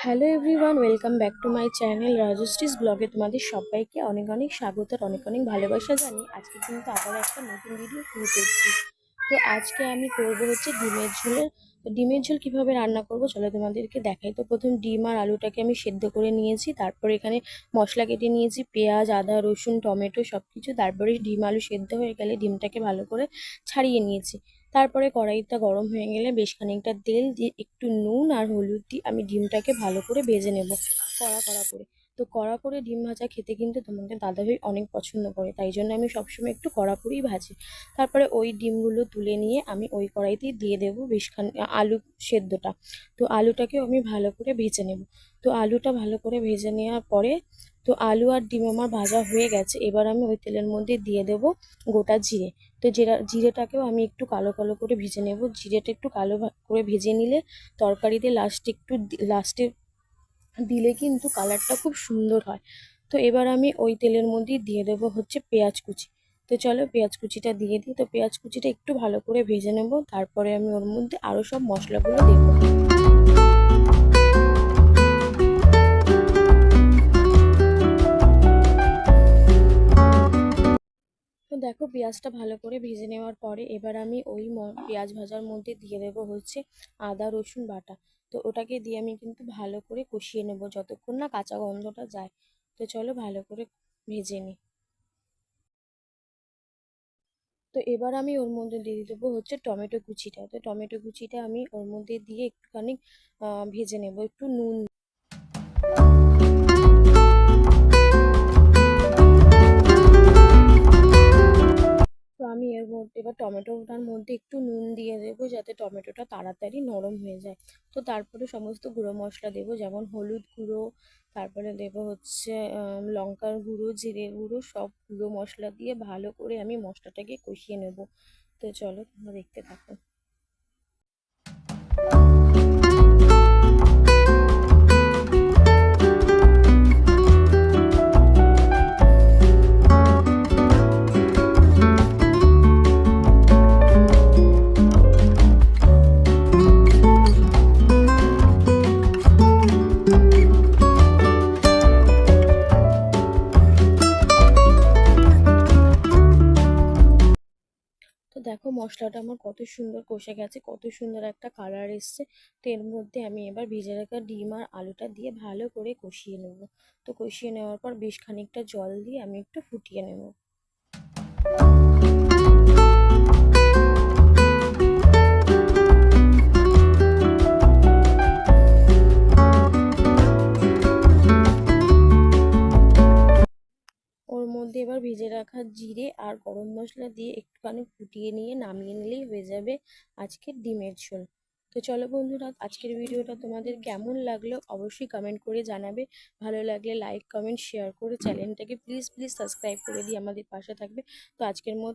Hello everyone, welcome back to my channel Rajshree's ব্লগে তোমাদের সবাইকে অনেক অনেক স্বাগত আর অনেক অনেক ভালোবাসা জানি। আজকে কিন্তু আবার একটা নতুন ভিডিও শুরু করছি। তো আজকে আমি করব হচ্ছে ডিমের ঝোলের। তো ডিমের ঝোল কীভাবে রান্না করব চলো তোমাদেরকে দেখাই। তো প্রথম ডিম আর আলুটাকে আমি সেদ্ধ করে নিয়েছি, তারপরে এখানে মশলা কেটে নিয়েছি, পেঁয়াজ, আদা, রসুন, টমেটো সব কিছু। তারপরে ডিম আলু সেদ্ধ হয়ে গেলে ডিমটাকে ভালো করে ছাড়িয়ে নিয়েছি। তারপরে কড়াইটা গরম হয়ে গেলে বেশ খানিকটা তেল দিয়ে একটু নুন আর হলুদ দিয়ে আমি ডিমটাকে ভালো করে ভেজে নেব কড়া কড়া করে। তো কড়া করে ডিম ভাজা খেতে কিন্তু তোমাদের দাদাভাই অনেক পছন্দ করে, তাই জন্য আমি সবসময় একটু কড়া করেই ভাজি। তারপরে ওই ডিমগুলো তুলে নিয়ে আমি ওই কড়াইতেই দিয়ে দেবো আলু সেদ্ধটা। তো আলুটাকেও আমি ভালো করে ভেজে নেব। তো আলুটা ভালো করে ভেজে নেওয়ার পরে তো আলু আর ডিম আমার ভাজা হয়ে গেছে। এবার আমি ওই তেলের মধ্যে দিয়ে দেবো গোটা জিরে। তো জিরেটাকেও আমি একটু কালো কালো করে ভেজে নেব। জিরেটা একটু কালো করে ভেজে নিলে তরকারিতে লাস্টে দিলে কিন্তু কালারটা খুব সুন্দর হয়। তো এবার আমি ওই তেলের মধ্যেই দিয়ে দেবো হচ্ছে পেঁয়াজ কুচি। তো চলো পেঁয়াজ কুচিটা দিয়ে দিই। তো পেঁয়াজ কুচিটা একটু ভালো করে ভেজে নেব, তারপরে আমি ওর মধ্যে আরও সব মশলাগুলো দেবো। তো দেখো পেঁয়াজটা ভালো করে ভেজে নেওয়ার পরে এবার আমি ওই পেঁয়াজ ভাজার মধ্যে দিয়ে দেবো হচ্ছে আদা রসুন বাটা। তো ওটাকে দিয়ে আমি কিন্তু ভালো করে কষিয়ে নেব যতক্ষণ না কাঁচা গন্ধটা যায়। তো চলো ভালো করে ভেজে নিই। তো এবার আমি ওর মধ্যে দিয়ে দেবো হচ্ছে টমেটো কুচিটা। তো টমেটো কুচিটা আমি ওর মধ্যে দিয়ে একটুখানি ভেজে নেব একটু নুন। তো আমি এর মধ্যে এবার টমেটোটার মধ্যে একটু নুন দিয়ে দেবো যাতে টমেটোটা তাড়াতাড়ি নরম হয়ে যায়। তো তারপরে সমস্ত গুঁড়ো মশলা দেবো, যেমন হলুদ গুঁড়ো, তারপরে দেবো হচ্ছে লঙ্কার গুঁড়ো, জিরে গুঁড়ো, সব গুঁড়ো মশলা দিয়ে ভালো করে আমি মশলাটাকে কষিয়ে নেব। তো চলো তোমরা দেখতে থাকো। তো দেখো মশলাটা আমার কত সুন্দর কষে গেছে, কত সুন্দর একটা কালার এসছে। তো এর মধ্যে আমি এবার ভেজে রাখা ডিম আর আলুটা দিয়ে ভালো করে কষিয়ে নেব। তো কষিয়ে নেওয়ার পর বেশ খানিকটা জল দিয়ে আমি একটু ফুটিয়ে নেব। ওর মধ্যে এবার ভেজে রাখা জিরে আর গরম মশলা দিয়ে একটুখানি ফুটিয়ে নিয়ে নামিয়ে নিলেই হয়ে যাবে আজকের ডিমের ঝোল। তো চলো বন্ধুরা, আজকের ভিডিওটা তোমাদের কেমন লাগলো অবশ্যই কমেন্ট করে জানাবে। ভালো লাগলে লাইক কমেন্ট শেয়ার করে চ্যানেলটাকে প্লিজ প্লিজ সাবস্ক্রাইব করে দিয়ে আমাদের পাশে থাকবে। তো আজকের মতো